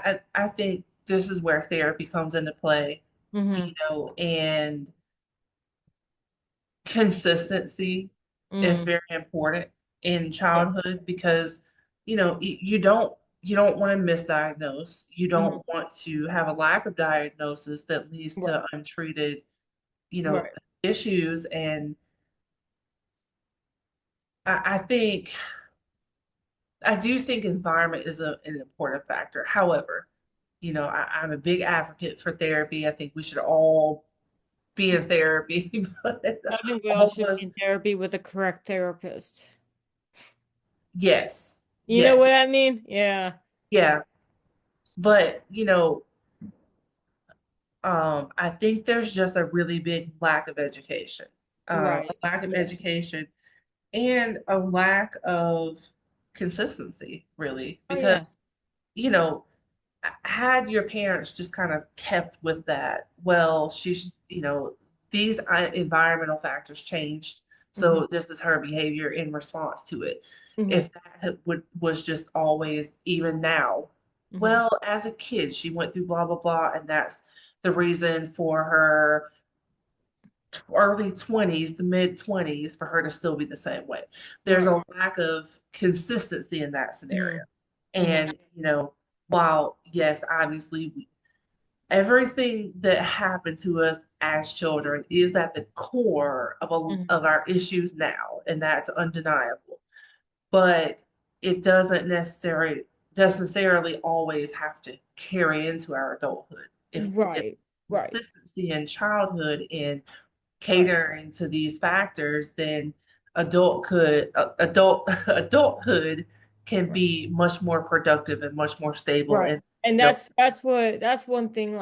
I think this is where therapy comes into play, Mm-hmm. and consistency is Mm-hmm. very important in Yeah. childhood because, you don't want to misdiagnose. You Mm-hmm. don't want to have a lack of diagnosis that leads Right. to untreated, you know, Right. issues. And I think I do think environment is an important factor. However, I'm a big advocate for therapy. I think we should all be in therapy, but I think we all all of should be us, in therapy with a correct therapist. yes, You know yes, what I mean? Yeah. yeah. But, I think there's just a really big lack of education, a Right. lack of Yeah. education and a lack of consistency, really, Oh yeah. because, you know, had your parents just kind of kept with that, well, these environmental factors changed, Mm-hmm. so this is her behavior in response to it. Mm-hmm. If that was just always even now, Mm-hmm. well, as a kid, she went through blah blah blah, and that's the reason for her early 20s, the mid 20s, for her to still be the same way. There's Right. a lack of consistency in that Mm-hmm. scenario. Mm-hmm. And, while, yes, obviously, everything that happened to us as children is at the core Mm-hmm. of our issues now, and that's undeniable. But it doesn't necessarily always have to carry into our adulthood. If Right. Right. consistency in childhood in Right. catering to these factors, then adulthood can Right. be much more productive and much more stable. Right. And And don't that's one thing